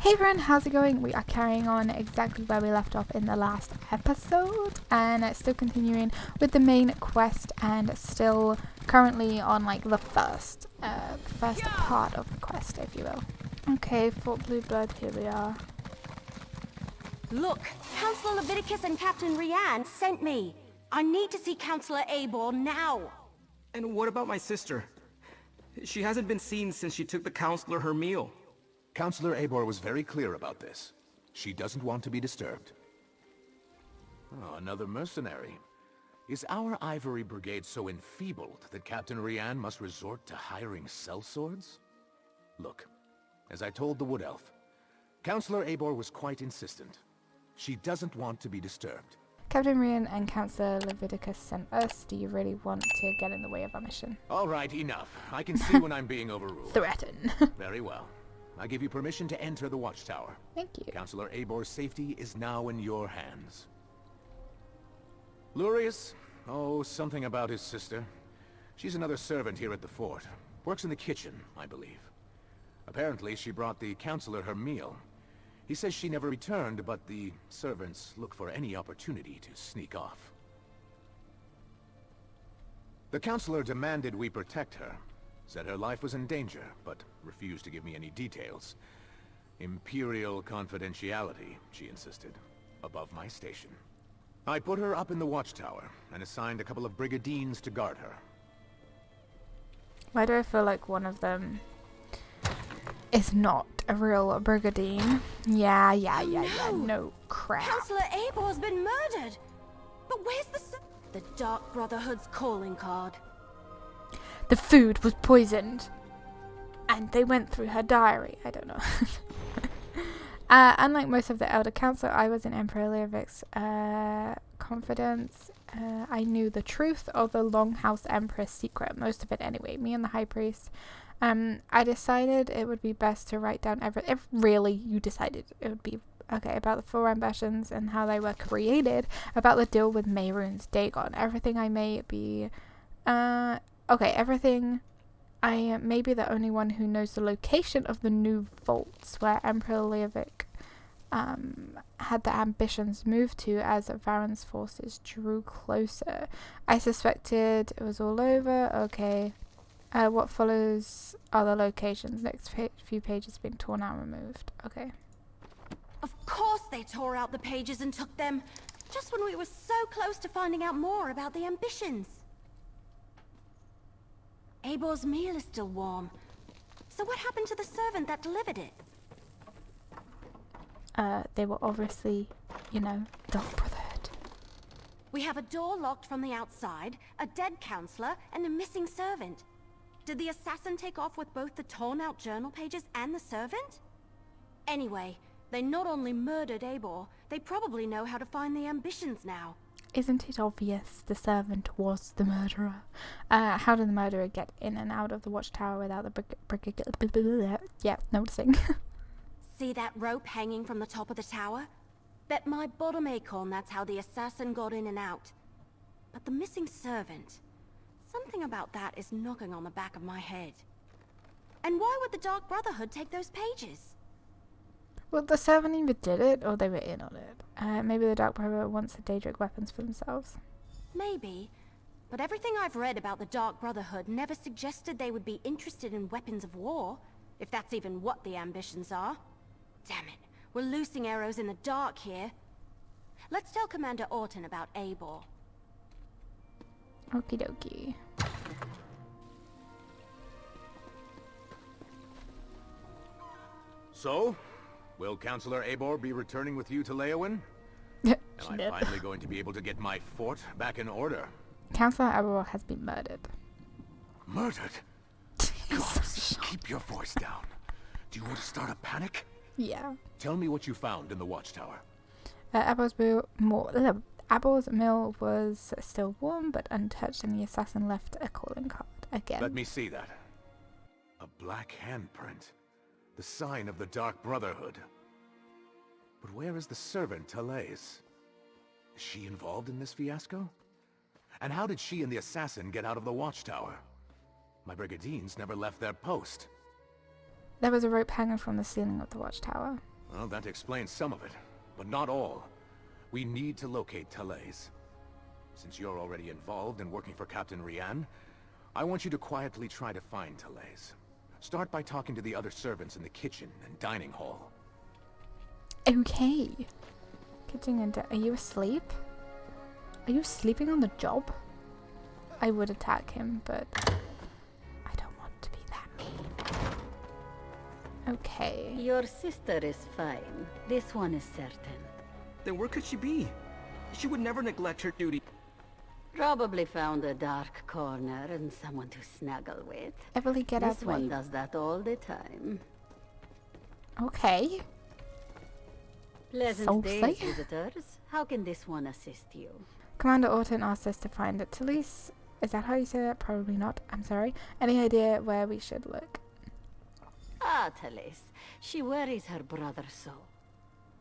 Hey everyone, how's it going? We are carrying on exactly where we left off in the last episode, and still continuing with the main quest, and still currently on like the first part of the quest, if you will. Okay, Fort Blue Blood, here we are. Look, Councillor Leviticus and Captain Rianne sent me. I need to see Councillor Abor now. And what about my sister? She hasn't been seen since she took the Councillor her meal. Councillor Abor was very clear about this. She doesn't want to be disturbed. Oh, another mercenary. Is our Ivory Brigade so enfeebled that Captain Rianne must resort to hiring sellswords? Look, as I told the Wood Elf, Councillor Abor was quite insistent. She doesn't want to be disturbed. Captain Rian and Councillor Leviticus sent us. Do you really want to get in the way of our mission? All right, enough. I can see when I'm being overruled. Threaten. Very well. I give you permission to enter the watchtower. Thank you. Councillor Abor's safety is now in your hands. Lurius? Oh, something about his sister. She's another servant here at the fort. Works in the kitchen, I believe. Apparently, she brought the Councillor her meal. He says she never returned, but the servants look for any opportunity to sneak off. The Councillor demanded we protect her. Said her life was in danger, but refused to give me any details. Imperial confidentiality, she insisted, above my station. I put her up in the watchtower, and assigned a couple of brigandines to guard her. Why do I feel like one of them is not a real brigandine? Yeah, no crap. Councillor Abor's been murdered. But where's the Dark Brotherhood's calling card? The food was poisoned, and they went through her diary. I don't know. Unlike most of the Elder Council, I was in Emperor Leovic's confidence. I knew the truth of the Longhouse Empress secret, most of it anyway, me and the High Priest. I decided it would be best to write down if really you decided it would be okay about the 4 ambitions and how they were created, about the deal with Mehrunes Dagon. Everything I may be... everything. I may be the only one who knows the location of the new vaults where Emperor Leovic had the ambitions moved to as Varen's forces drew closer. I suspected it was all over. Okay. What follows are the locations. Next few pages being torn out and removed. Okay. Of course they tore out the pages and took them, just when we were so close to finding out more about the ambitions. Abor's meal is still warm. So what happened to the servant that delivered it? They were obviously, Dark Brotherhood. We have a door locked from the outside, a dead counselor, and a missing servant. Did the assassin take off with both the torn out journal pages and the servant? Anyway, they not only murdered Abor, they probably know how to find the ambitions now. Isn't it obvious the servant was the murderer? How did the murderer get in and out of the watchtower without the noticing? See that rope hanging from the top of the tower? Bet my bottom acorn that's how the assassin got in and out. But the missing servant... something about that is knocking on the back of my head. And why would the Dark Brotherhood take those pages? Well, the servant either did it, or they were in on it. Maybe the Dark Brotherhood wants the Daedric weapons for themselves. Maybe. But everything I've read about the Dark Brotherhood never suggested they would be interested in weapons of war, if that's even what the ambitions are. Damn it, we're loosing arrows in the dark here. Let's tell Commander Orton about Abor. Okie dokie. So, will Councillor Abor be returning with you to Leowyn? Am I finally going to be able to get my fort back in order? Councillor Abor has been murdered. Murdered? Gods, keep your voice down. Do you want to start a panic? Yeah. Tell me what you found in the watchtower. Abor's mill was still warm but untouched, and the assassin left a calling card again. Let me see that. A black handprint. The sign of the Dark Brotherhood. But where is the servant, Talais? Is she involved in this fiasco? And how did she and the assassin get out of the watchtower? My brigandines never left their post. There was a rope hanging from the ceiling of the watchtower. Well, that explains some of it, but not all. We need to locate Talais. Since you're already involved in working for Captain Rian, I want you to quietly try to find Talais. Start by talking to the other servants in the kitchen and dining hall. Okay. Kitchen and are you asleep? Are you sleeping on the job? I would attack him, but I don't want to be that mean. Okay. Your sister is fine. This one is certain. Then where could she be? She would never neglect her duty. Probably found a dark corner and someone to snuggle with. Everly, get out This the way. one does that all the time. Okay. Pleasant Salty. days, visitors. How can this one assist you? Commander Orton asked us to find it. Talais, is that how you say that? Probably not. I'm sorry. Any idea where we should look? Ah, Talais. She worries her brother so.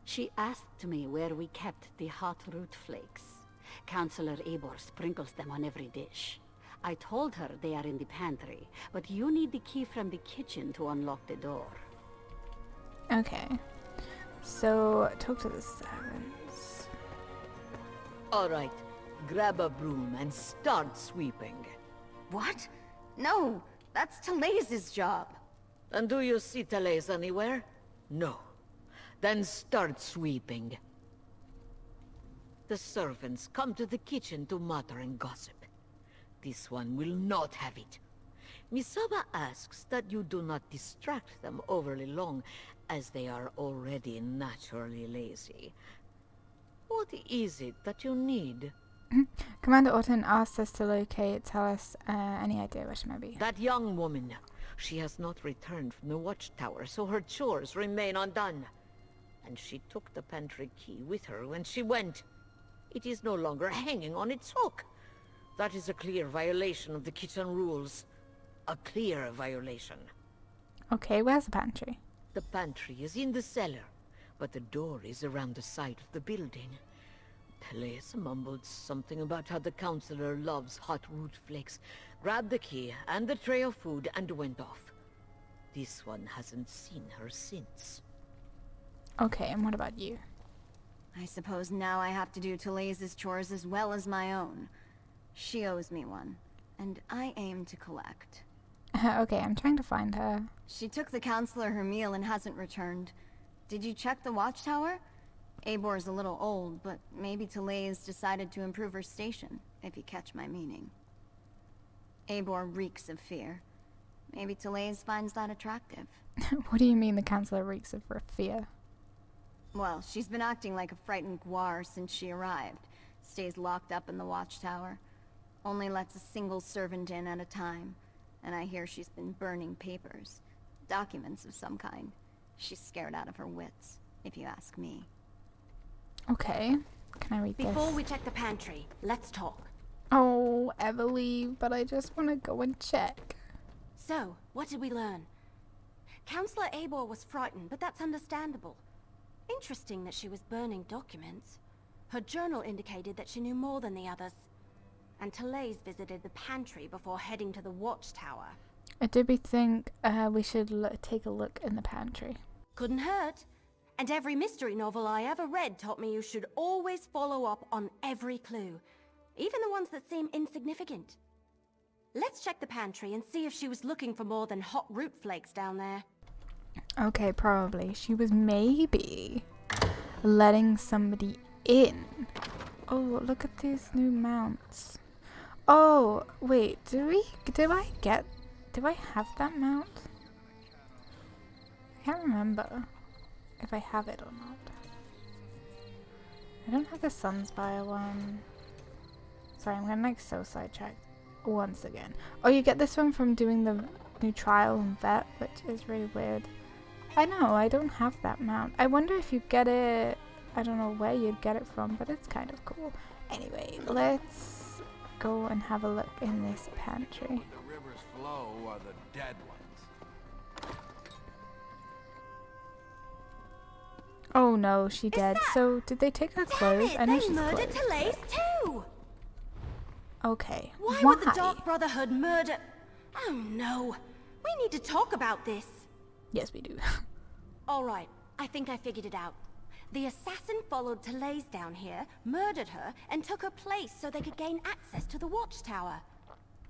She asked me where we kept the hot root flakes. Counselor Eibor sprinkles them on every dish. I told her they are in the pantry, but you need the key from the kitchen to unlock the door. Okay. So, talk to the servants. All right, grab a broom and start sweeping. What? No, that's Talais's job. And do you see Talais anywhere? No. Then start sweeping. The servants come to the kitchen to mutter and gossip. This one will not have it. Misaba asks that you do not distract them overly long, as they are already naturally lazy. What is it that you need? Commander Orton asked us to locate. Tell us any idea where she might be. That young woman. She has not returned from the watchtower, so her chores remain undone. And she took the pantry key with her when she went. It is no longer hanging on its hook. That is a clear violation of the kitchen rules. A clear violation. Okay, where's the pantry? The pantry is in the cellar, but the door is around the side of the building. Talais mumbled something about how the counselor loves hot root flakes, grabbed the key and the tray of food and went off. This one hasn't seen her since. Okay, and what about you? I suppose now I have to do Talais's chores as well as my own. She owes me one, and I aim to collect. Okay, I'm trying to find her. She took the counselor her meal and hasn't returned. Did you check the watchtower? Eibor's a little old, but maybe Talais decided to improve her station, if you catch my meaning. Eibor reeks of fear. Maybe Talais finds that attractive. What do you mean the counselor reeks of fear? Well, she's been acting like a frightened guar since she arrived. Stays locked up in the watchtower. Only lets a single servant in at a time. And I hear she's been burning papers. Documents of some kind. She's scared out of her wits, if you ask me. Okay, can I read Before this? we check the pantry, let's talk. Oh, Everly, but I just want to go and check. So, what did we learn? Counselor Eibor was frightened, but that's understandable. Interesting that she was burning documents. Her journal indicated that she knew more than the others. And Talais visited the pantry before heading to the watchtower. Did we think we should take a look in the pantry? Couldn't hurt. And every mystery novel I ever read taught me you should always follow up on every clue, even the ones that seem insignificant. Let's check the pantry and see if she was looking for more than hot root flakes down there. Okay, probably. She was maybe letting somebody in. Oh, look at these new mounts. Oh, wait, do I have that mount? I can't remember if I have it or not. I don't have the Sunspire one. Sorry, I'm getting like so sidetracked once again. Oh, you get this one from doing the new trial and vet, which is really weird. I know, I don't have that mount. I wonder if you get it, I don't know where you'd get it from, but it's kind of cool. Anyway, let's go and have a look in this pantry. The rivers flow are the dead ones. Oh no, she dead. that- So did they take her clothes? I know They she's murdered clothes. Talais too! Okay. Why would the Dark Brotherhood murder... Oh no! We need to talk about this. Yes, we do. Alright, I think I figured it out. The assassin followed Therese down here, murdered her, and took her place so they could gain access to the watchtower.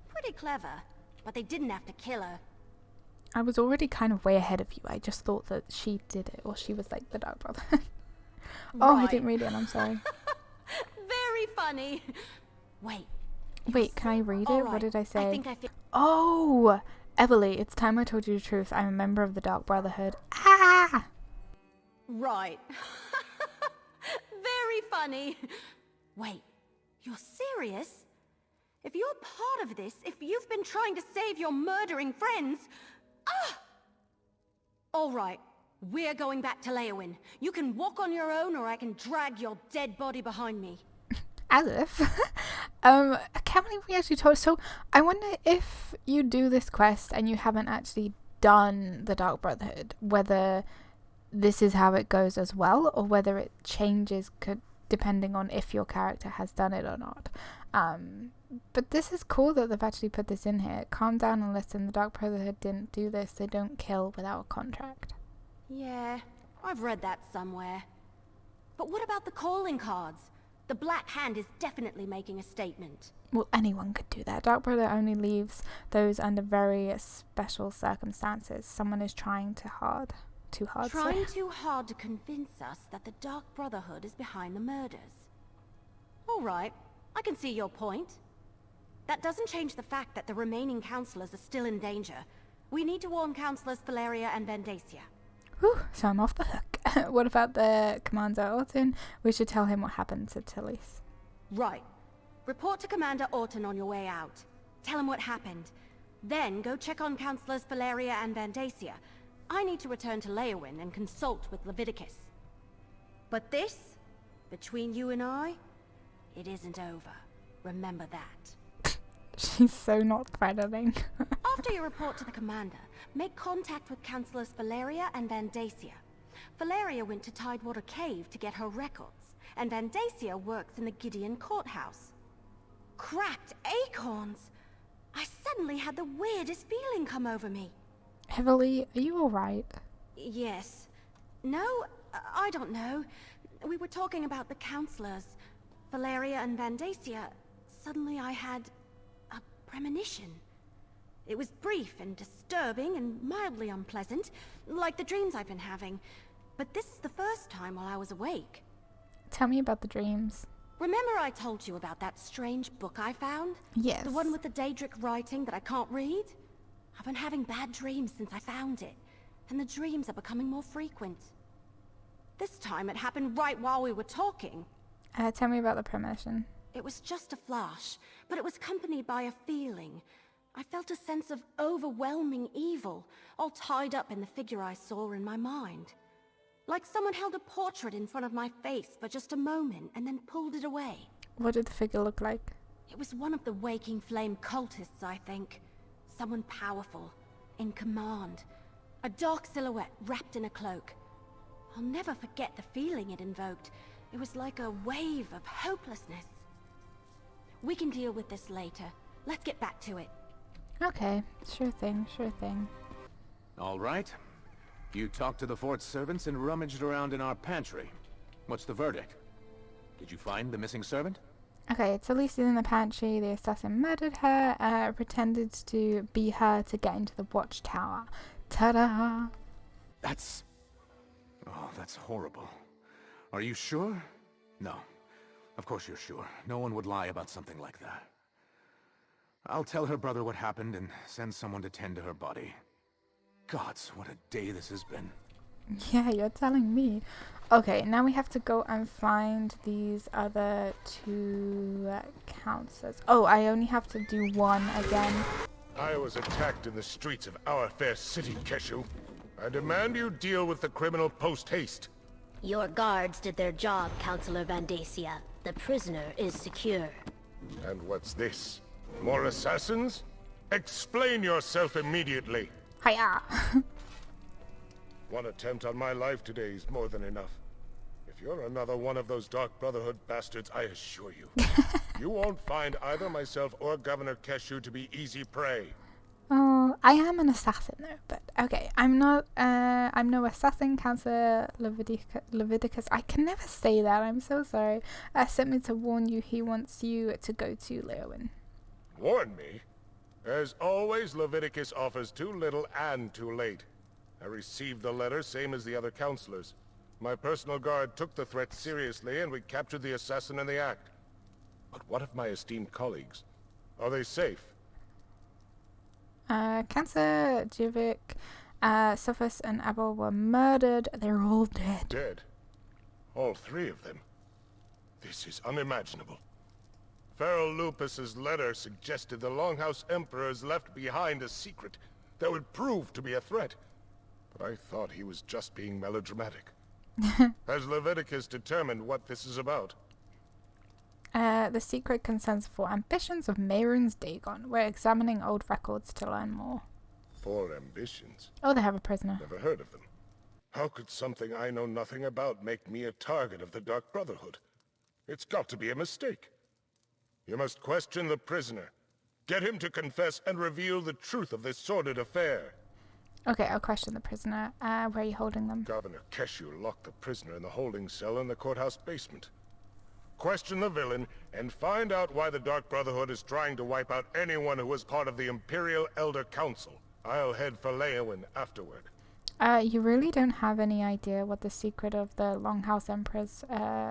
Pretty clever, but they didn't have to kill her. I was already kind of way ahead of you. I just thought that she did it, or she was like the Dark Brother. Oh, I didn't read it, I'm sorry. Very funny. Wait, can I read it? All right, What did I say? I think Oh! Everly, it's time I told you the truth. I'm a member of the Dark Brotherhood. Ah! Right. Very funny. Wait, you're serious? If you're part of this, if you've been trying to save your murdering friends... Ah! All right, we're going back to Leowin. You can walk on your own, or I can drag your dead body behind me. As if. I can't believe we actually told. So I wonder if you do this quest and you haven't actually done the Dark Brotherhood, whether this is how it goes as well, or whether it changes depending on if your character has done it or not. But this is cool that they've actually put this in here. Calm down and listen. The Dark Brotherhood didn't do this. They don't kill without a contract. Yeah, I've read that somewhere. But what about the calling cards? The Black Hand is definitely making a statement. Well, anyone could do that. Dark Brother only leaves those under very special circumstances. Someone is trying too hard. Trying too hard to convince us that the Dark Brotherhood is behind the murders. All right, I can see your point. That doesn't change the fact that the remaining counselors are still in danger. We need to warn Counselors Valeria and Vandacia. Whew, so I'm off the hook. What about the Commander Orton? We should tell him what happened to Therese. Right. Report to Commander Orton on your way out. Tell him what happened. Then go check on Counselors Valeria and Vandacia. I need to return to Leowin and consult with Leviticus. But this, between you and I, it isn't over. Remember that. She's so not threatening. After you report to the commander, make contact with Counselors Valeria and Vandacia. Valeria went to Tidewater Cave to get her records, and Vandacia works in the Gideon courthouse. Cracked acorns! I suddenly had the weirdest feeling come over me. Heavily, are you alright? Yes. No, I don't know. We were talking about the counselors, Valeria and Vandacia. Suddenly I had a premonition. It was brief and disturbing and mildly unpleasant, like the dreams I've been having. But this is the first time while I was awake. Tell me about the dreams. Remember I told you about that strange book I found? Yes. The one with the Daedric writing that I can't read? I've been having bad dreams since I found it, and the dreams are becoming more frequent. This time it happened right while we were talking. Tell me about the premonition. It was just a flash, but it was accompanied by a feeling. I felt a sense of overwhelming evil, all tied up in the figure I saw in my mind. Like someone held a portrait in front of my face for just a moment and then pulled it away. What did the figure look like? It was one of the Waking Flame cultists, I think. Someone powerful, in command. A dark silhouette wrapped in a cloak. I'll never forget the feeling it invoked. It was like a wave of hopelessness. We can deal with this later. Let's get back to it. Okay, sure thing, sure thing. All right. You talked to the fort's servants and rummaged around in our pantry. What's the verdict? Did you find the missing servant? Okay, Therese is in the pantry. The assassin murdered her, pretended to be her to get into the watchtower. Ta-da! That's... Oh, that's horrible. Are you sure? No. Of course you're sure. No one would lie about something like that. I'll tell her brother what happened and send someone to tend to her body. Gods, what a day this has been. Yeah, you're telling me. Okay, now we have to go and find these other two counselors. Oh, I only have to do one again. I was attacked in the streets of our fair city, Keshu. I demand you deal with the criminal post-haste. Your guards did their job, Counselor Vandacia. The prisoner is secure. And what's this? More assassins? Explain yourself immediately. Hiya! One attempt on my life today is more than enough. If you're another one of those Dark Brotherhood bastards, I assure you, you won't find either myself or Governor Keshu to be easy prey. Oh, Well, I am an assassin though, but okay, I'm not, I'm no assassin. Counselor Leviticus, I can never say that, I'm so sorry, sent me to warn you he wants you to go to Leowin. Warn me? As always, Leviticus offers too little and too late. I received the letter, same as the other counselors. My personal guard took the threat seriously, and we captured the assassin in the act. But what of my esteemed colleagues? Are they safe? Cancer, Jivik, Sophus, and Abel were murdered. They're all dead. Dead? All three of them? This is unimaginable. Feral Lupus's letter suggested the Longhouse Emperors left behind a secret that would prove to be a threat. But I thought he was just being melodramatic. Has Leviticus determined what this is about? The secret concerns 4 ambitions of Mehrunes Dagon. We're examining old records to learn more. 4 ambitions? Oh, they have a prisoner. Never heard of them. How could something I know nothing about make me a target of the Dark Brotherhood? It's got to be a mistake. You must question the prisoner. Get him to confess and reveal the truth of this sordid affair. Okay, I'll question the prisoner. Where are you holding them? Governor Keshu locked the prisoner in the holding cell in the courthouse basement. Question the villain, and find out why the Dark Brotherhood is trying to wipe out anyone who was part of the Imperial Elder Council. I'll head for Leowin afterward. You really don't have any idea what the secret of the Longhouse Emperors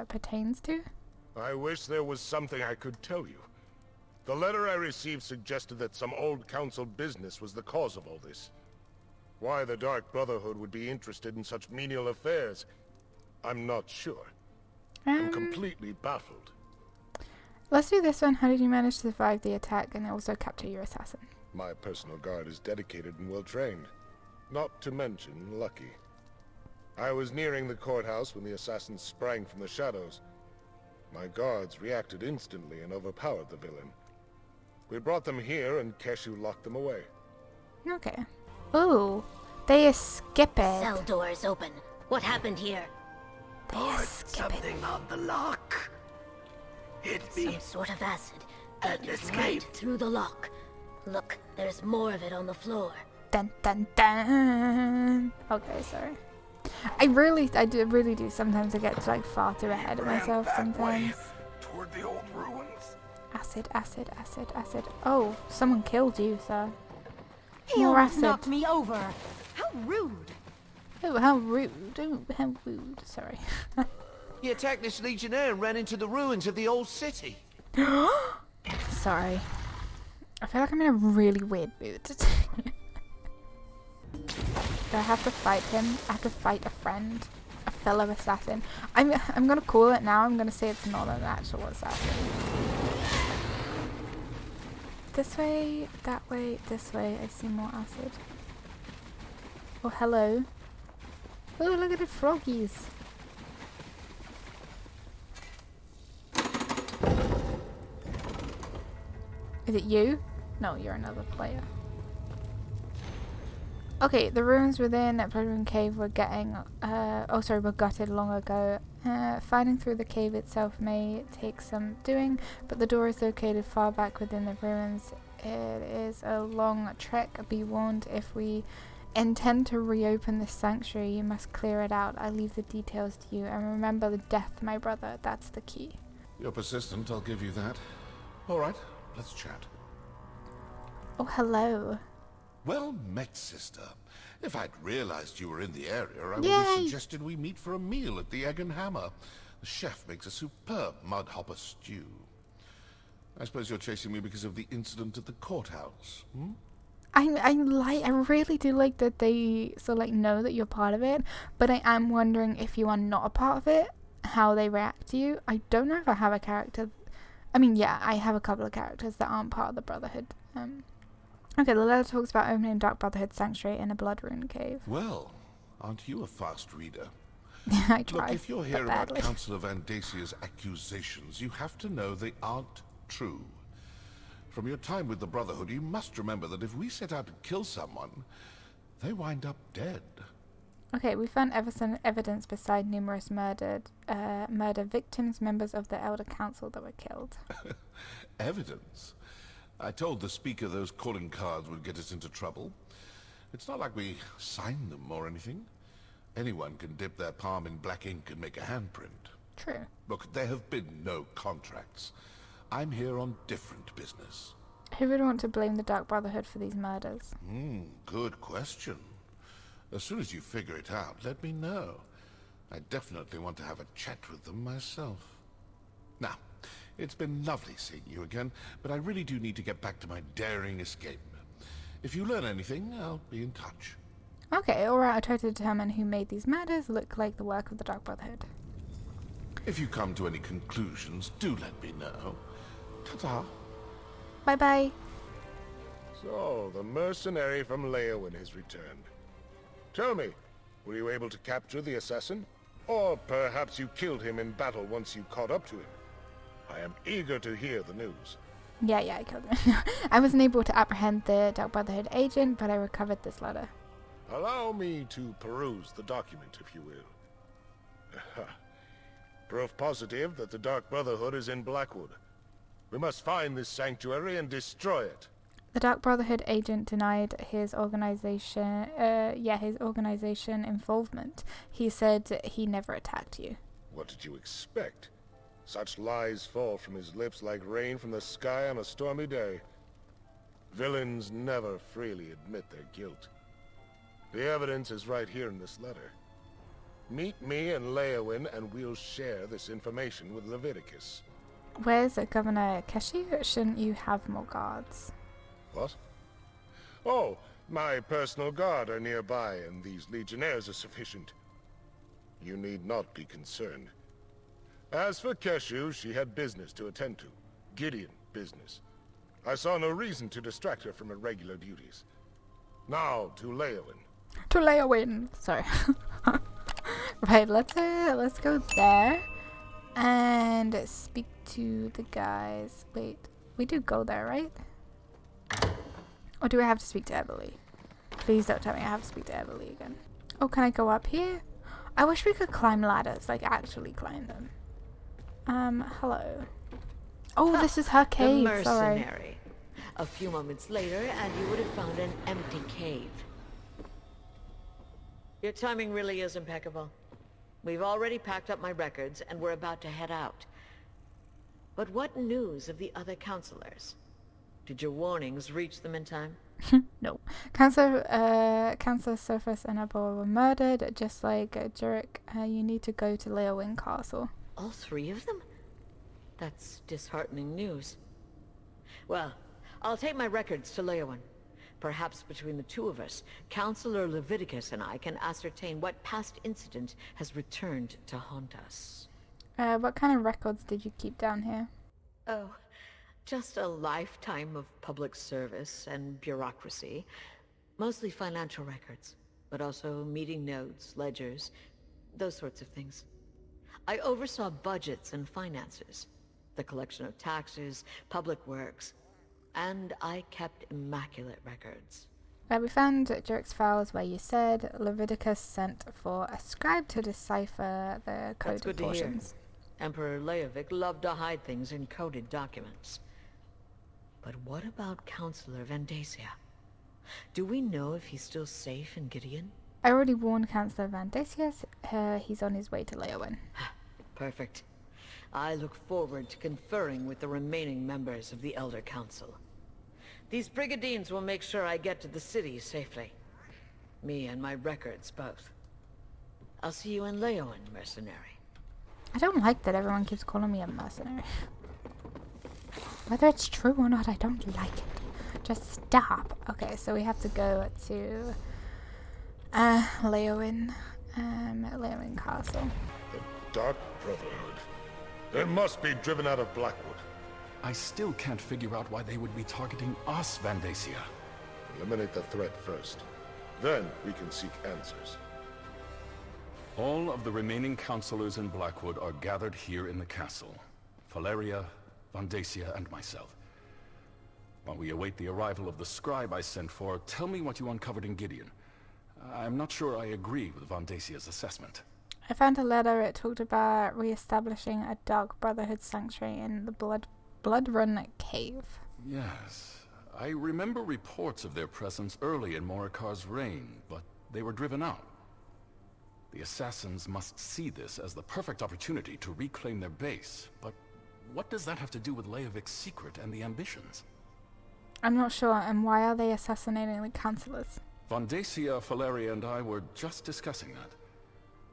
pertains to? I wish there was something I could tell you. The letter I received suggested that some old council business was the cause of all this. Why the Dark Brotherhood would be interested in such menial affairs, I'm not sure. I'm completely baffled. Let's do this one. How did you manage to survive the attack and also capture your assassin? My personal guard is dedicated and well trained. Not to mention lucky. I was nearing the courthouse when the assassins sprang from the shadows. My guards reacted instantly and overpowered the villain. We brought them here and Keshu locked them away. Okay. Ooh, they escaped. Cell doors open. What happened here? They escaped. On the lock. Hit me Some sort of acid. and Right escape. through the lock. Look, there's more of it on the floor. Dun dun dun. Okay, sorry. I really do. Sometimes I get like far too ahead of myself. Sometimes. Toward the old ruins. Acid, acid, acid, acid. Oh, someone killed you, sir. He More almost acid. knocked me over. How rude. Oh, how rude. Oh, how rude. Sorry. He attacked this legionnaire and ran into the ruins of the old city. Sorry. I feel like I'm in a really weird mood today. Do I have to fight him? I have to fight a friend, a fellow assassin. I'm gonna call it now. I'm gonna say it's not an actual assassin. This way, that way, this way. I see more acid. Oh, hello. Oh, look at the froggies. Is it you? No, you're another player. Okay, the ruins within Blackwood Cave were were gutted long ago. Finding through the cave itself may take some doing, but the door is located far back within the ruins. It is a long trek. Be warned, if we intend to reopen this sanctuary, you must clear it out. I leave the details to you, and remember the death, my brother. That's the key. You're persistent, I'll give you that. All right, let's chat. Oh, hello. Well met, sister. If I'd realized you were in the area, I would Yay! have suggested we meet for a meal at the Egg and Hammer. The chef makes a superb mudhopper stew. I suppose you're chasing me because of the incident at the courthouse, hmm? I really do like that they know that you're part of it, but I am wondering if you are not a part of it, how they react to you. I don't know if I have a character. I mean, yeah, I have a couple of characters that aren't part of the Brotherhood. Okay, the letter talks about opening Dark Brotherhood Sanctuary in a blood rune cave. Well, aren't you a fast reader? I tried. Look, if you're but here about badly. Councillor Vandasia's accusations, you have to know they aren't true. From your time with the Brotherhood, you must remember that if we set out to kill someone, they wind up dead. Okay, we found evidence beside numerous murder victims, members of the Elder Council that were killed. Evidence? I told the speaker those calling cards would get us into trouble. It's not like we signed them or anything. Anyone can dip their palm in black ink and make a handprint. True. Look, there have been no contracts. I'm here on different business. Who would want to blame the Dark Brotherhood for these murders? Good question. As soon as you figure it out, let me know. I definitely want to have a chat with them myself. Now, it's been lovely seeing you again, but I really do need to get back to my daring escape. If you learn anything, I'll be in touch. Okay, alright, I'll try to determine who made these murders look like the work of the Dark Brotherhood. If you come to any conclusions, do let me know. Ta-ta. Bye-bye. So, the mercenary from Leowin has returned. Tell me, were you able to capture the assassin? Or perhaps you killed him in battle once you caught up to him? I am eager to hear the news. Yeah, I killed him. I wasn't able to apprehend the Dark Brotherhood agent, but I recovered this letter. Allow me to peruse the document, if you will. Proof positive that the Dark Brotherhood is in Blackwood. We must find this sanctuary and destroy it. The Dark Brotherhood agent denied his organization involvement. He said he never attacked you. What did you expect? Such lies fall from his lips like rain from the sky on a stormy day. Villains never freely admit their guilt. The evidence is right here in this letter. Meet me in Leowin and we'll share this information with Leviticus. Where's Governor Keshi? Shouldn't you have more guards? What? Oh, my personal guard are nearby and these legionnaires are sufficient. You need not be concerned. As for Keshu, she had business to attend to. Gideon business. I saw no reason to distract her from her regular duties. Now, to Leowin. To Leowin! Sorry. Right, let's go there. And speak to the guys. Wait, we do go there, right? Or do I have to speak to Everly? Please don't tell me I have to speak to Everly again. Oh, can I go up here? I wish we could climb ladders, like actually climb them. Hello. Oh, this is her cave. The mercenary. Sorry. A few moments later, and you would have found an empty cave. Your timing really is impeccable. We've already packed up my records, and we're about to head out. But what news of the other counselors? Did your warnings reach them in time? No. Councillor Surface and Abor were murdered, just like Jurek. You need to go to Leowin Castle. All three of them? That's disheartening news. Well, I'll take my records to Leowin. Perhaps between the two of us, Counselor Leviticus and I can ascertain what past incident has returned to haunt us. What kind of records did you keep down here? Oh, just a lifetime of public service and bureaucracy. Mostly financial records, but also meeting notes, ledgers, those sorts of things. I oversaw budgets and finances, the collection of taxes, public works, and I kept immaculate records. We found Jurek's files where you said Leviticus sent for a scribe to decipher the coded That's good portions. To hear. Emperor Leovic loved to hide things in coded documents. But what about Counselor Vandacia? Do we know if he's still safe in Gideon? I already warned Councillor Vandasius. He's on his way to Leowin. Perfect. I look forward to conferring with the remaining members of the Elder Council. These brigadines will make sure I get to the city safely. Me and my records both. I'll see you in Leowin, mercenary. I don't like that everyone keeps calling me a mercenary. Whether it's true or not, I don't like it. Just stop. Okay, so we have to go to Leowin Castle. The Dark Brotherhood. They must be driven out of Blackwood. I still can't figure out why they would be targeting us, Vandacia. Eliminate the threat first. Then we can seek answers. All of the remaining counselors in Blackwood are gathered here in the castle. Valeria, Vandacia, and myself. While we await the arrival of the scribe I sent for, tell me what you uncovered in Gideon. I'm not sure I agree with Vandacia's assessment. I found a letter. It talked about re-establishing a Dark Brotherhood sanctuary in the Blood Run Cave. Yes. I remember reports of their presence early in Morikar's reign, but they were driven out. The assassins must see this as the perfect opportunity to reclaim their base, but what does that have to do with Leovic's secret and the ambitions? I'm not sure, and why are they assassinating the councillors? Vandacia, Valeria, and I were just discussing that.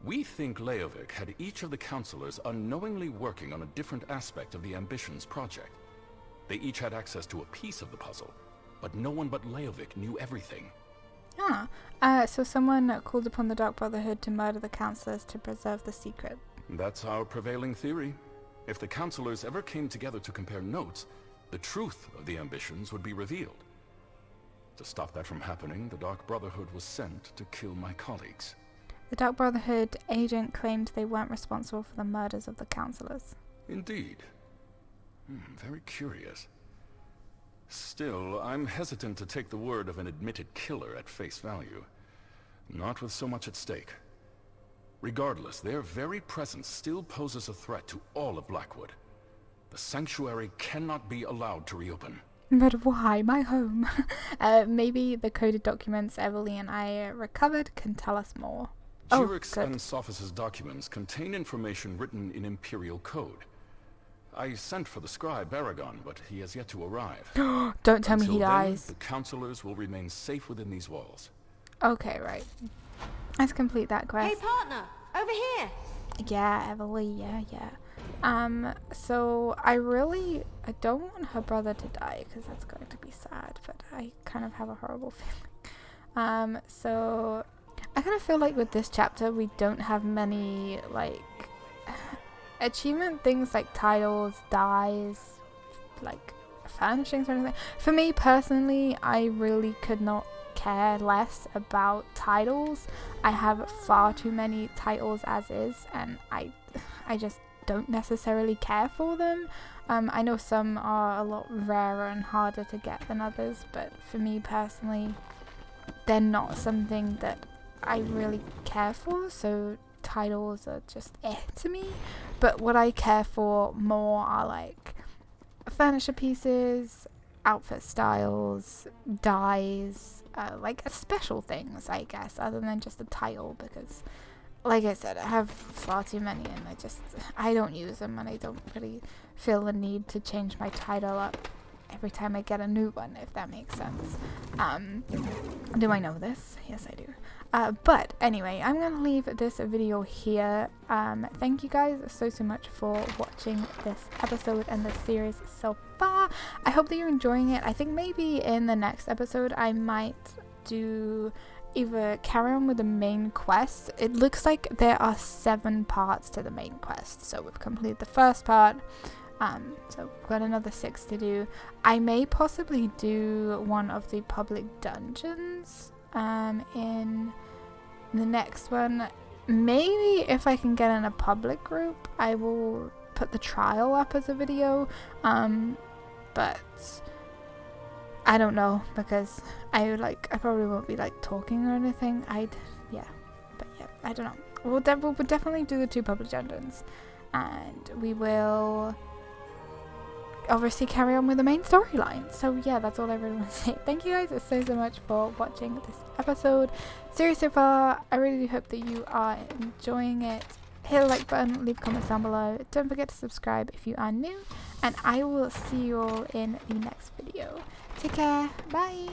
We think Leovic had each of the councillors unknowingly working on a different aspect of the Ambitions project. They each had access to a piece of the puzzle, but no one but Leovic knew everything. So someone called upon the Dark Brotherhood to murder the councillors to preserve the secret. That's our prevailing theory. If the councillors ever came together to compare notes, the truth of the Ambitions would be revealed. To stop that from happening, the Dark Brotherhood was sent to kill my colleagues. The Dark Brotherhood agent claimed they weren't responsible for the murders of the councillors. Indeed. Very curious. Still, I'm hesitant to take the word of an admitted killer at face value. Not with so much at stake. Regardless, their very presence still poses a threat to all of Blackwood. The sanctuary cannot be allowed to reopen. But why? My home. Maybe the coded documents Everly and I recovered can tell us more. Jurix and Sophis' documents contain information written in Imperial code. I sent for the scribe Aragon, but he has yet to arrive. Don't tell me he Until then, dies. the councillors will remain safe within these walls. Okay, right. Let's complete that quest. Hey, partner, over here. Yeah, Everly, yeah. So I don't want her brother to die, because that's going to be sad, but I kind of have a horrible feeling. So I kind of feel like with this chapter, we don't have many, like, achievement things like titles, dyes, like furnishings or anything. For me personally, I really could not care less about titles. I have far too many titles as is, and I just don't necessarily care for them. I know some are a lot rarer and harder to get than others, but for me personally, they're not something that I really care for, so titles are just to me. But what I care for more are like furniture pieces, outfit styles, dyes, like special things, I guess, other than just a title, because like I said, I have far too many and I don't use them, and I don't really feel the need to change my title up every time I get a new one, if that makes sense. Do I know this? Yes, I do. But anyway, I'm going to leave this video here. Thank you guys so much for watching this episode and this series so far. I hope that you're enjoying it. I think maybe in the next episode I might do either carry on with the main quest. It looks like there are 7 parts to the main quest. So we've completed the first part. So we've got another 6 to do. I may possibly do one of the public dungeons in the next one. Maybe if I can get in a public group, I will put the trial up as a video, but I don't know, because I probably won't be like talking or anything. I don't know. We'll definitely do the 2 public dungeons, and we will obviously carry on with the main storyline. So yeah, that's all I really want to say. Thank you guys so much for watching this episode series so far. I really do hope that you are enjoying it. Hit the like button, leave comments down below. Don't forget to subscribe if you are new, and I will see you all in the next video. Take care. Bye.